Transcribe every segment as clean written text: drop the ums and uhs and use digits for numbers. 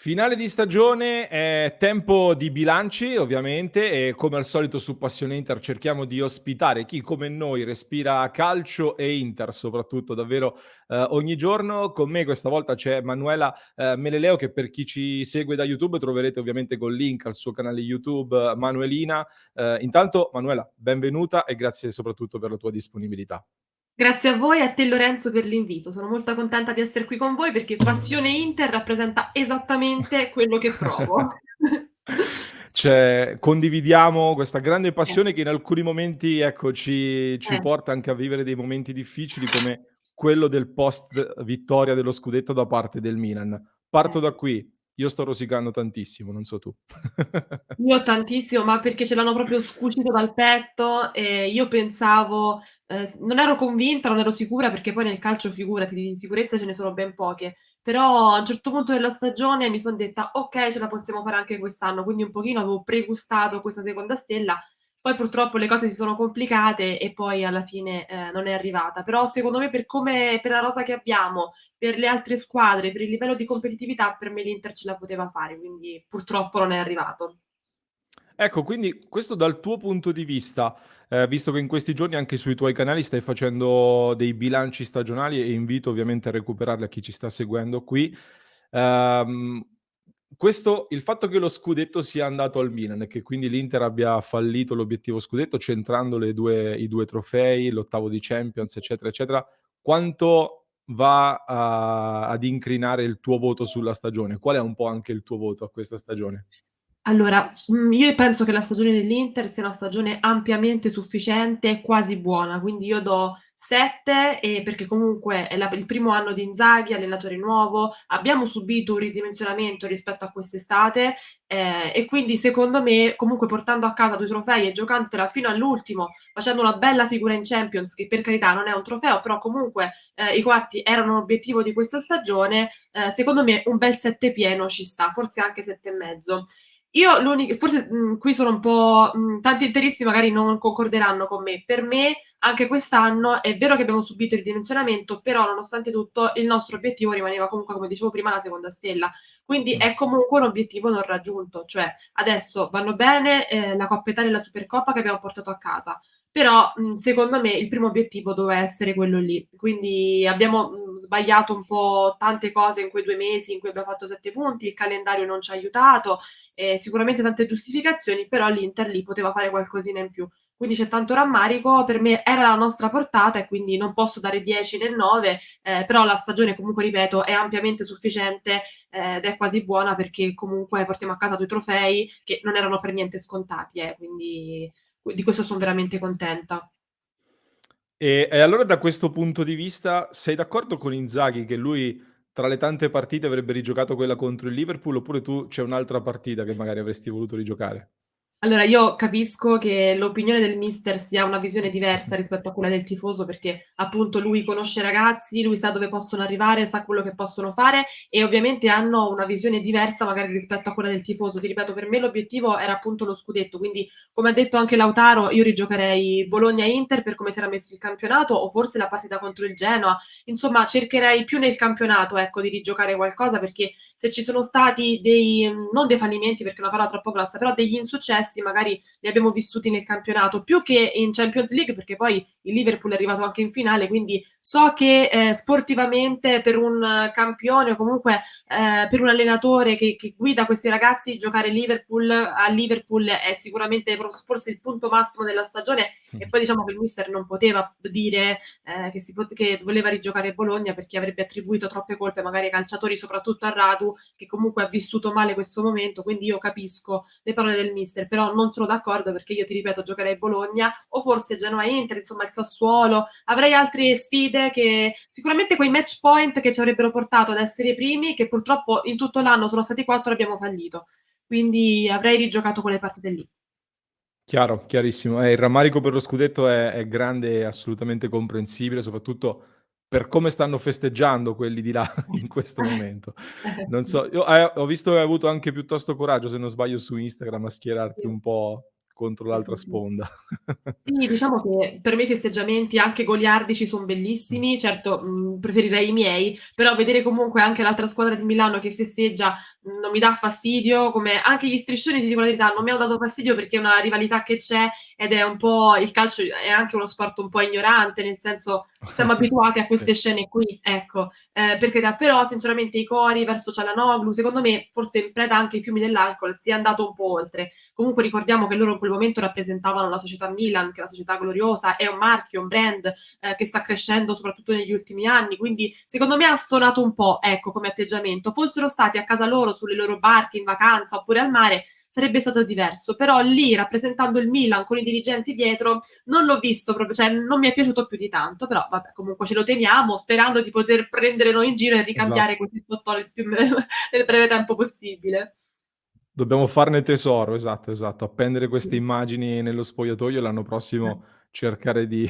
Finale di stagione, è tempo di bilanci ovviamente e come al solito su Passione Inter cerchiamo di ospitare chi come noi respira calcio e Inter soprattutto davvero ogni giorno. Con me questa volta c'è Manuela Meleleo che per chi ci segue da YouTube troverete ovviamente col link al suo canale YouTube Manuelina. Intanto Manuela, benvenuta e grazie soprattutto per la tua disponibilità. Grazie a voi e a te Lorenzo per l'invito. Sono molto contenta di essere qui con voi perché Passione Inter rappresenta esattamente quello che provo. Cioè, condividiamo questa grande Eh, passione che in alcuni momenti, ecco, ci eh, porta anche a vivere dei momenti difficili come quello del post vittoria dello scudetto da parte del Milan. Parto da sì. qui. Io sto rosicando tantissimo, non so tu. Io tantissimo, ma perché ce l'hanno proprio scucito dal petto e io pensavo, non ero convinta, non ero sicura perché poi nel calcio figurati di sicurezze ce ne sono ben poche, però a un certo punto della stagione mi son detta: "Okay, ce la possiamo fare anche quest'anno", quindi un pochino avevo pregustato questa seconda stella. Poi purtroppo le cose si sono complicate e poi alla fine, non è arrivata. Però secondo me per la rosa che abbiamo, per le altre squadre, per il livello di competitività, per me l'Inter ce la poteva fare, quindi purtroppo non è arrivato. Ecco, quindi questo dal tuo punto di vista, visto che in questi giorni anche sui tuoi canali stai facendo dei bilanci stagionali e invito ovviamente a recuperarli a chi ci sta seguendo qui, ehm, questo il fatto che lo scudetto sia andato al Milan e che quindi l'Inter abbia fallito l'obiettivo scudetto centrando le 2 i 2 trofei, l'8avo di Champions, eccetera, eccetera, quanto va a ad incrinare il tuo voto sulla stagione? Qual è un po' anche il tuo voto a questa stagione? Allora, io penso che la stagione dell'Inter sia una stagione ampiamente sufficiente e quasi buona, quindi io do 7, perché comunque è il primo anno di Inzaghi, allenatore nuovo, abbiamo subito un ridimensionamento rispetto a quest'estate, e quindi secondo me, comunque portando a casa 2 trofei e giocandotela fino all'ultimo, facendo una bella figura in Champions, che per carità non è un trofeo, però comunque, i quarti erano un obiettivo di questa stagione, secondo me un bel 7 pieno ci sta, forse anche 7 e mezzo. Io forse, qui sono un po' tanti interisti magari non concorderanno con me. Per me anche quest'anno è vero che abbiamo subito il dimensionamento, però nonostante tutto il nostro obiettivo rimaneva comunque, come dicevo prima, la seconda stella. Quindi Mh. è comunque un obiettivo non raggiunto, cioè adesso vanno bene, la Coppa Italia e la Supercoppa che abbiamo portato a casa, però, secondo me il primo obiettivo doveva essere quello lì. Quindi abbiamo, sbagliato un po' tante cose in quei 2 mesi in cui abbiamo fatto 7 punti, il calendario non ci ha aiutato, sicuramente tante giustificazioni, però l'Inter lì poteva fare qualcosina in più. Quindi c'è tanto rammarico, per me era la nostra portata e quindi non posso dare 10 né 9, però la stagione comunque ripeto è ampiamente sufficiente, ed è quasi buona perché comunque portiamo a casa 2 trofei che non erano per niente scontati, quindi di questo son veramente contenta. E allora da questo punto di vista sei d'accordo con Inzaghi che lui tra le tante partite avrebbe rigiocato quella contro il Liverpool, oppure tu c'è un'altra partita che magari avresti voluto rigiocare? Allora, io capisco che l'opinione del mister sia una visione diversa rispetto a quella del tifoso, perché appunto lui conosce i ragazzi, lui sa dove possono arrivare, sa quello che possono fare e ovviamente hanno una visione diversa magari rispetto a quella del tifoso. Ti ripeto, per me l'obiettivo era appunto lo scudetto, quindi come ha detto anche Lautaro, io rigiocherei Bologna-Inter per come si era messo il campionato o forse la partita contro il Genoa. Insomma, cercherei più nel campionato, ecco, di rigiocare qualcosa perché se ci sono stati dei non dei fallimenti perché è una parola troppo grossa, però degli insuccessi magari li abbiamo vissuti nel campionato, più che in Champions League, perché poi il Liverpool è arrivato anche in finale, quindi so che, sportivamente per un campione o comunque, per un allenatore che guida questi ragazzi, giocare Liverpool a Liverpool è sicuramente forse il punto massimo della stagione e poi diciamo che il mister non poteva dire, che voleva rigiocare Bologna perché avrebbe attribuito troppe colpe magari ai calciatori, soprattutto a Radu, che comunque ha vissuto male questo momento, quindi io capisco le parole del mister, però non sono d'accordo perché io ti ripeto giocherei Bologna o forse Genoa-Inter, insomma il Sassuolo, avrei altre sfide che sicuramente quei match point che ci avrebbero portato ad essere i primi, che purtroppo in tutto l'anno sono stati 4 e abbiamo fallito. Quindi avrei rigiocato quelle partite lì. Chiaro, chiarissimo. Il rammarico per lo scudetto è grande e assolutamente comprensibile, soprattutto per come stanno festeggiando quelli di là in questo momento. Non Sì. so, io ho visto che hai avuto anche piuttosto coraggio, se non sbaglio su Instagram, a schierarti Sì. un po' contro Sì, l'altra sì, sì. sponda. Sì, diciamo che per me i festeggiamenti anche goliardici son bellissimi. Certo, preferirei i miei, però vedere comunque anche l'altra squadra di Milano che festeggia, non mi dà fastidio, come anche gli striscioni, ti dico la verità, non mi hanno dato fastidio perché è una rivalità che c'è ed è un po' il calcio è anche uno sport un po' ignorante, nel senso siamo abituati a Sì, queste scene qui, ecco. Per carità, però sinceramente i cori verso Cialanoglu, secondo me, forse in preda anche ai fiumi dell'alcol, si è andato un po' oltre. Comunque ricordiamo che loro in quel momento rappresentavano la società Milan, che è una società gloriosa, è un marchio, un brand, che sta crescendo soprattutto negli ultimi anni, quindi secondo me ha stonato un po', ecco, come atteggiamento. Fossero stati a casa loro, sulle loro barche, in vacanza oppure al mare, sarebbe stato diverso. Però lì, rappresentando il Milan con i dirigenti dietro, non l'ho visto proprio, cioè non mi è piaciuto più di tanto, però vabbè, comunque ce lo teniamo, sperando di poter prendere noi in giro e esatto. ricambiare questi spottoni il più nel breve tempo possibile. Dobbiamo farne tesoro, esatto, esatto. Appendere queste immagini nello spogliatoio e l'anno prossimo cercare di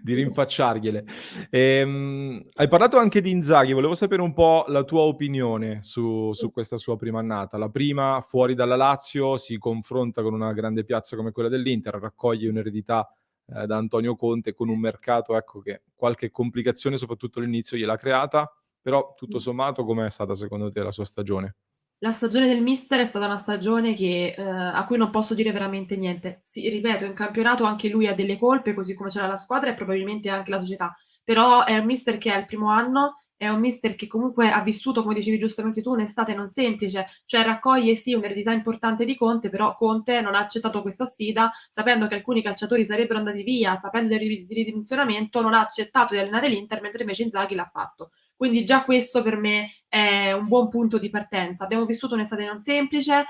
di rinfacciargliele. Hai parlato anche di Inzaghi, volevo sapere un po' la tua opinione su questa sua prima annata. La prima fuori dalla Lazio, si confronta con una grande piazza come quella dell'Inter, raccoglie un'eredità, da Antonio Conte con un mercato, ecco, che qualche complicazione, soprattutto all'inizio, gliel'ha creata, però tutto sommato com'è stata secondo te la sua stagione? La stagione del mister è stata una stagione che a cui non posso dire veramente niente. Sì, ripeto, in campionato anche lui ha delle colpe, così come c'era la squadra e probabilmente anche la società. Però è un mister che è al primo anno, è un mister che comunque ha vissuto, come dicevi giustamente tu, un'estate non semplice, cioè raccoglie sì un'eredità importante di Conte, però Conte non ha accettato questa sfida, sapendo che alcuni calciatori sarebbero andati via, sapendo del ridimensionamento, non ha accettato di allenare l'Inter, mentre invece Inzaghi l'ha fatto. Quindi già questo per me è un buon punto di partenza. Abbiamo vissuto un'estate non semplice,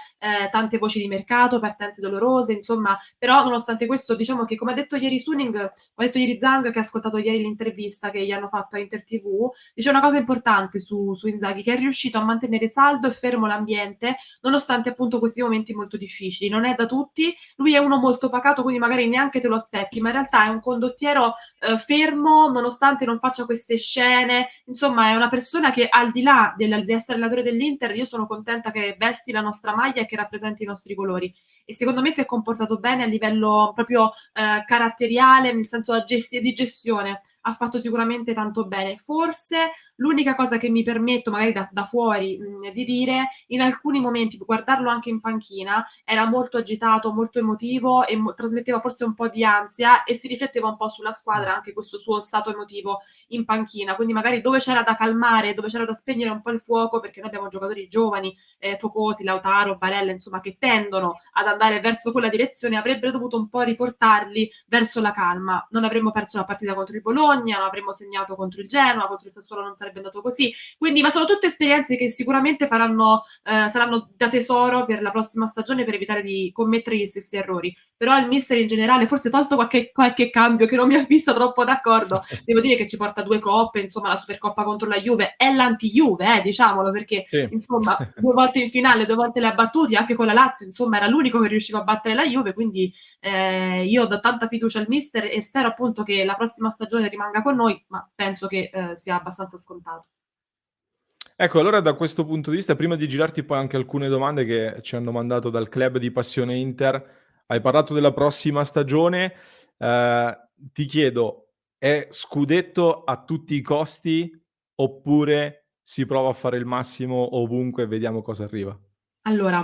tante voci di mercato, partenze dolorose, insomma, però nonostante questo diciamo che come ha detto ieri Suning, come ha detto ieri Zhang, che ha ascoltato ieri l'intervista che gli hanno fatto a Inter TV, dice una cosa importante su Inzaghi, che è riuscito a mantenere saldo e fermo l'ambiente, nonostante appunto questi momenti molto difficili. Non è da tutti, lui è uno molto pacato, quindi magari neanche te lo aspetti, ma in realtà è un condottiero fermo, nonostante non faccia queste scene. Insomma, è una persona che al di là di essere allenatore dell'Inter, io sono contenta che vesti la nostra maglia e che rappresenti i nostri colori. E secondo me si è comportato bene a livello proprio caratteriale, nel senso di gestione. Ha fatto sicuramente tanto bene. Forse l'unica cosa che mi permetto, magari da fuori, di dire, in alcuni momenti, guardarlo anche in panchina, era molto agitato, molto emotivo e trasmetteva forse un po' di ansia e si rifletteva un po' sulla squadra anche questo suo stato emotivo in panchina. Quindi magari dove c'era da calmare, dove c'era da spegnere un po' il fuoco, perché noi abbiamo giocatori giovani, focosi, Lautaro, Barella, insomma, che tendono ad andare verso quella direzione, avrebbe dovuto un po' riportarli verso la calma. Non avremmo perso la partita contro il Bologna, non avremmo segnato contro il Genoa, contro il Sassuolo non sarebbe andato così. Quindi, ma sono tutte esperienze che sicuramente saranno da tesoro per la prossima stagione per evitare di commettere gli stessi errori. Però il mister in generale, forse tolto qualche cambio che non mi ha visto troppo d'accordo, devo dire che ci porta 2 coppe, insomma la Supercoppa contro la Juve, è l'anti-Juve, diciamolo, perché Sì. insomma 2 volte in finale, 2 volte le ha battuti, anche con la Lazio, insomma era l'unico che riusciva a battere la Juve, quindi io do tanta fiducia al mister e spero appunto che la prossima stagione rimanga con noi, ma penso che sia abbastanza scontato. Ecco, allora da questo punto di vista, prima di girarti poi anche alcune domande che ci hanno mandato dal club di Passione Inter, hai parlato della prossima stagione, ti chiedo: è scudetto a tutti i costi oppure si prova a fare il massimo ovunque e vediamo cosa arriva? Allora,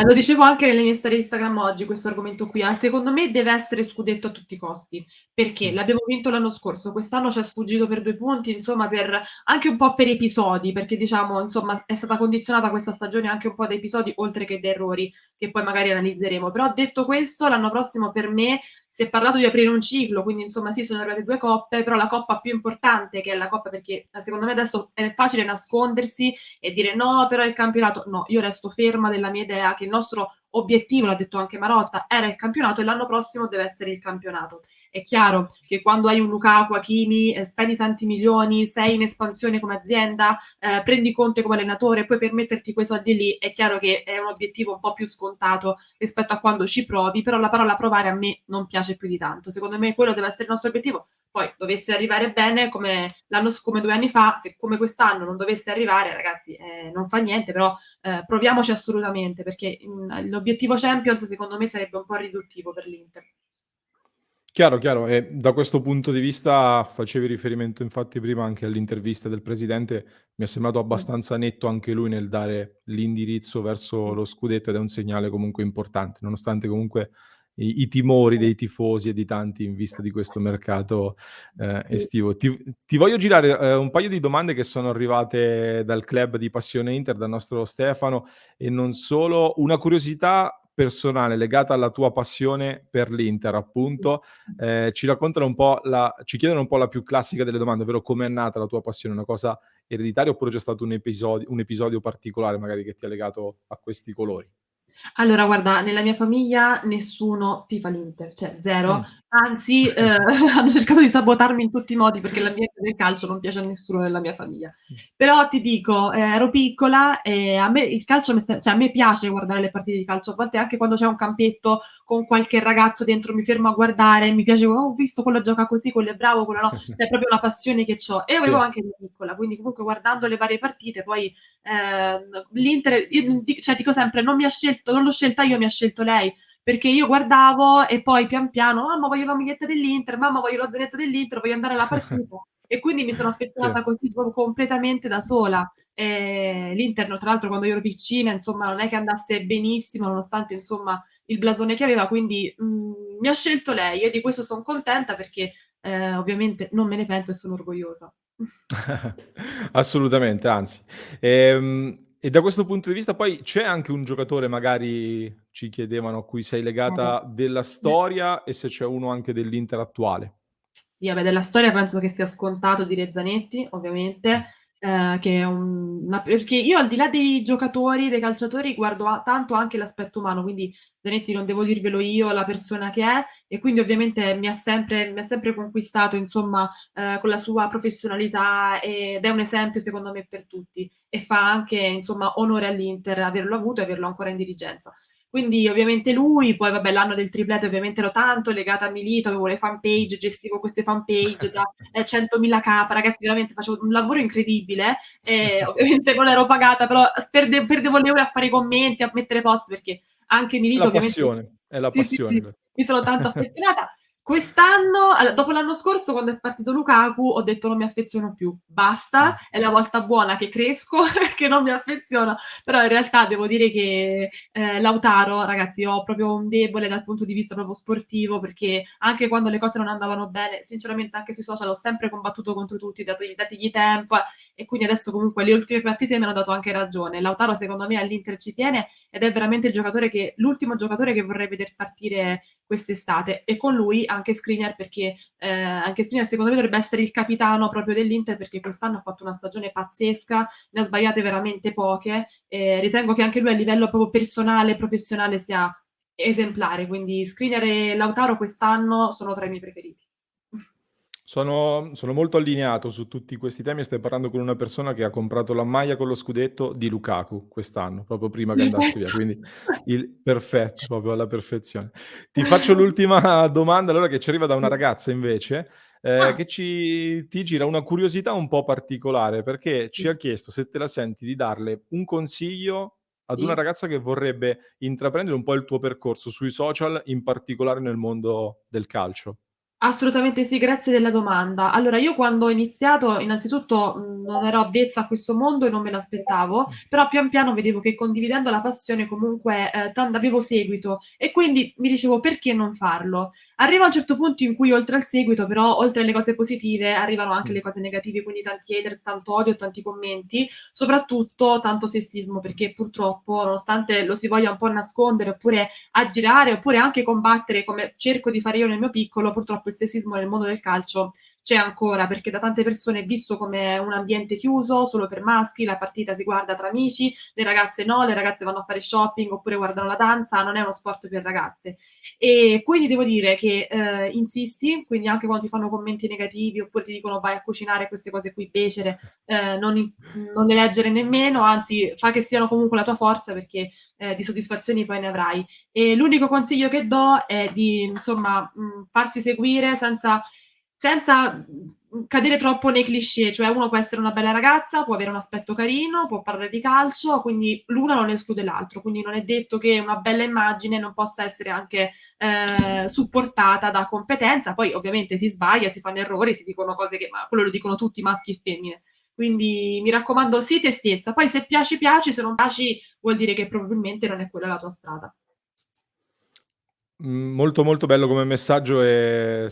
lo dicevo anche nelle mie storie Instagram oggi questo argomento qui, secondo me deve essere scudetto a tutti i costi, perché Mh, l'abbiamo vinto l'anno scorso, quest'anno c'è sfuggito per 2 punti, insomma per anche un po' per episodi, perché diciamo, insomma, è stata condizionata questa stagione anche un po' da episodi oltre che da errori, che poi magari analizzeremo. Però detto questo, l'anno prossimo per me si è parlato di aprire un ciclo, quindi insomma sì, sono arrivate 2 coppe, però la coppa più importante che è la coppa perché secondo me adesso è facile nascondersi e dire: "No, però il campionato", no, io resto ferma della mia idea che il nostro obiettivo, l'ha detto anche Marotta, era il campionato e l'anno prossimo deve essere il campionato. È chiaro che quando hai un Lukaku, Hakimi, spendi tanti milioni, sei in espansione come azienda, prendi Conte come allenatore, puoi permetterti quei soldi lì, è chiaro che è un obiettivo un po' più scontato rispetto a quando ci provi, però la parola provare a me non piace più di tanto. Secondo me quello deve essere il nostro obiettivo. Poi dovesse arrivare bene come 2 anni fa, se come quest'anno non dovesse arrivare ragazzi, non fa niente, però proviamoci assolutamente perché, l'obiettivo Champions secondo me sarebbe un po' riduttivo per l'Inter. Chiaro, chiaro. E da questo punto di vista facevi riferimento infatti prima anche all'intervista del presidente, mi è sembrato Mh, abbastanza netto anche lui nel dare l'indirizzo verso mh, lo scudetto ed è un segnale comunque importante, nonostante comunque i timori dei tifosi e di tanti in vista di questo mercato, sì. estivo. Ti voglio girare, un paio di domande che sono arrivate dal club di Passione Inter, dal nostro Stefano, e non solo. Una curiosità personale legata alla tua passione per l'Inter, appunto. Ci chiedono un po' la più classica delle domande, ovvero com'è nata la tua passione, una cosa ereditaria oppure c'è stato un episodio particolare magari che ti ha legato a questi colori? Allora guarda, nella mia famiglia nessuno tifa l'Inter, cioè 0. Mh. Anzi, hanno cercato di sabotarmi in tutti i modi perché l'ambiente del calcio non piace a nessuno nella mia famiglia. Però ti dico, ero piccola e a me il calcio cioè a me piace guardare le partite di calcio, a volte anche quando c'è un campetto con qualche ragazzo dentro mi fermo a guardare, mi piace: "Oh, ho visto quello gioca così, quello è bravo, quello no." Cioè è proprio una passione che c'ho e avevo Sì, anche da piccola, quindi comunque guardando le varie partite poi l'Inter cioè dico sempre: "Non l'ho scelta io, mi ha scelto lei." Perché io guardavo e poi pian piano: "Mamma voglio la maglietta dell'Inter, mamma voglio lo zainetto dell'Inter, voglio andare alla partita." E quindi mi sono sì. affezionata così proprio completamente da sola. L'Inter, no, tra l'altro quando io ero piccina, insomma, non è che andasse benissimo, nonostante insomma il blasone che aveva, quindi, mi ha scelto lei e di questo son contenta perché, ovviamente non me ne pento e sono orgogliosa. Assolutamente, anzi. E da questo punto di vista poi c'è anche un giocatore, magari ci chiedevano, a cui sei legata della storia e se c'è uno anche dell'Inter attuale. Sì, vabbè, della storia penso che sia scontato dire Zanetti, Mh. ovviamente, che è una perché io al di là dei giocatori, dei calciatori, guardo tanto anche l'aspetto umano, quindi Zanetti non devo dirvelo io, la persona che è, e quindi ovviamente mi ha sempre conquistato, insomma, con la sua professionalità, ed è un esempio secondo me per tutti e fa anche, insomma, onore all'Inter averlo avuto e averlo ancora in dirigenza. Quindi ovviamente lui, poi vabbè l'anno del triplete ovviamente ero tanto legata a Milito, avevo le fanpage, gestivo queste fanpage da, 100.000 K, ragazzi veramente facevo un lavoro incredibile, ovviamente non ero pagata, però perdevo le ore a fare i commenti, a mettere post, perché anche È Milito la ovviamente passione, è la sì, sì, passione sì, que mi sono tanto affezionata. Quest'anno dopo l'anno scorso quando è partito Lukaku ho detto: "Non mi affeziono più, basta, è la volta buona che cresco che non mi affeziono." Però in realtà devo dire che, Lautaro, ragazzi, ho proprio un debole dal punto di vista proprio sportivo, perché anche quando le cose non andavano bene, sinceramente anche sui social ho sempre combattuto contro tutti, dategli tempo, e quindi adesso comunque le ultime partite mi hanno dato anche ragione. Lautaro secondo me all'Inter ci tiene ed è veramente il giocatore che l'ultimo giocatore che vorrei veder partire quest'estate, e con lui anche Skriniar perché, anche Skriniar secondo me dovrebbe essere il capitano proprio dell'Inter, perché quest'anno ha fatto una stagione pazzesca, ne ha sbagliate veramente poche, e ritengo che anche lui a livello proprio personale e professionale sia esemplare, quindi Skriniar e Lautaro quest'anno sono tra i miei preferiti. sono molto allineato su tutti questi temi e stai parlando con una persona che ha comprato la maglia con lo scudetto di Lukaku quest'anno, proprio prima che andasse via, quindi il perfetto, proprio alla perfezione. Ti faccio l'ultima domanda allora che ci arriva da una ragazza invece, Ah, che ti gira una curiosità un po' particolare, perché ci sì, ha chiesto se te la senti di darle un consiglio ad una sì. ragazza che vorrebbe intraprendere un po' il tuo percorso sui social, in particolare nel mondo del calcio. Assolutamente sì, grazie della domanda. Allora, io quando ho iniziato, innanzitutto, non ero avvezza a questo mondo e non me l'aspettavo, però pian piano vedevo che condividendo la passione comunque, avevo seguito e quindi mi dicevo: "Perché non farlo?" Arriva un certo punto in cui oltre al seguito però, oltre alle cose positive, arrivano anche Mh. le cose negative, quindi tanti haters, tanto odio, tanti commenti, soprattutto tanto sessismo, perché purtroppo, nonostante lo si voglia un po' nascondere oppure aggirare oppure anche combattere, come cerco di fare io nel mio piccolo, purtroppo il sessismo nel mondo del calcio c'è ancora, perché da tante persone è visto come un ambiente chiuso, solo per maschi, la partita si guarda tra amici, le ragazze no, le ragazze vanno a fare shopping oppure guardano la danza, non è uno sport per ragazze. E quindi devo dire che, insisti, quindi anche quando ti fanno commenti negativi oppure ti dicono: "Vai a cucinare queste cose qui becere", non le leggere nemmeno, anzi fa che siano comunque la tua forza perché, di soddisfazioni poi ne avrai. E l'unico consiglio che do è di, insomma, farsi seguire senza cadere troppo nei cliché, cioè uno può essere una bella ragazza, può avere un aspetto carino, può parlare di calcio, quindi l'una non esclude l'altro, quindi non è detto che una bella immagine non possa essere anche supportata da competenza, poi ovviamente si sbaglia, si fanno errori, si dicono cose che, ma quello lo dicono tutti, maschi e femmine. Quindi mi raccomando, sii te stessa. Poi se piaci, piaci, se non piaci, vuol dire che probabilmente non è quella la tua strada. Molto, molto bello come messaggio e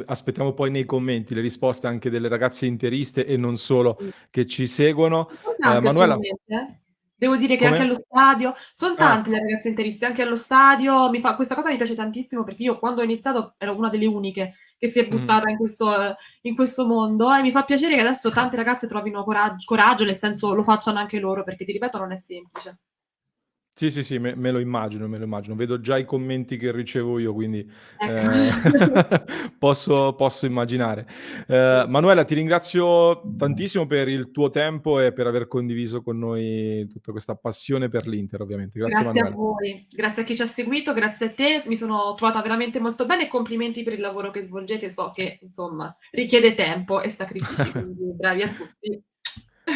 aspettiamo poi nei commenti le risposte anche delle ragazze interiste e non solo Mh. che ci seguono. Son tante Manuela, ultimamente, Devo dire che anche come? allo stadio son Ah, tante le ragazze interiste, anche allo stadio questa cosa mi piace tantissimo perché io quando ho iniziato ero una delle uniche che si è mh. buttata in questo mondo e mi fa piacere che adesso tante ragazze trovino coraggio, nel senso lo facciano anche loro, perché ti ripeto non è semplice. Sì, sì, sì, me lo immagino, me lo immagino. Vedo già i commenti che ricevo io, quindi, Ecco. ehm, posso immaginare. Manuela, ti ringrazio tantissimo per il tuo tempo e per aver condiviso con noi tutta questa passione per l'Inter, ovviamente. Grazie Grazie a Manuela. voi, grazie a chi ci ha seguito, grazie a te, mi sono trovata veramente molto bene e complimenti per il lavoro che svolgete. So che, insomma, richiede tempo e sacrifici, quindi bravi a tutti.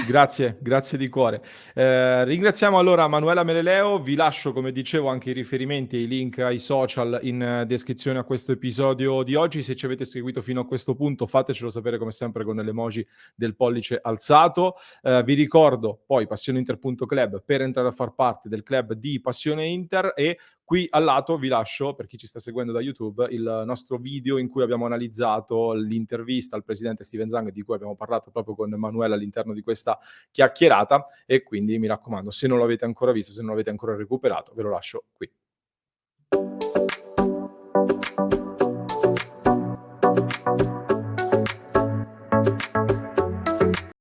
Grazie, grazie di cuore. Ringraziamo allora Manuela Meleleo, vi lascio come dicevo anche i riferimenti e i link ai social in descrizione a questo episodio di oggi. Se ci avete seguito fino a questo punto fatecelo sapere come sempre con l'emoji del pollice alzato. Vi ricordo poi passioneinter.club per entrare a far parte del club di Passione Inter e qui al lato vi lascio, per chi ci sta seguendo da YouTube, il nostro video in cui abbiamo analizzato l'intervista al presidente Steven Zang di cui abbiamo parlato proprio con Emanuele all'interno di questa chiacchierata e quindi mi raccomando, se non l'avete ancora visto, se non l'avete ancora recuperato, ve lo lascio qui.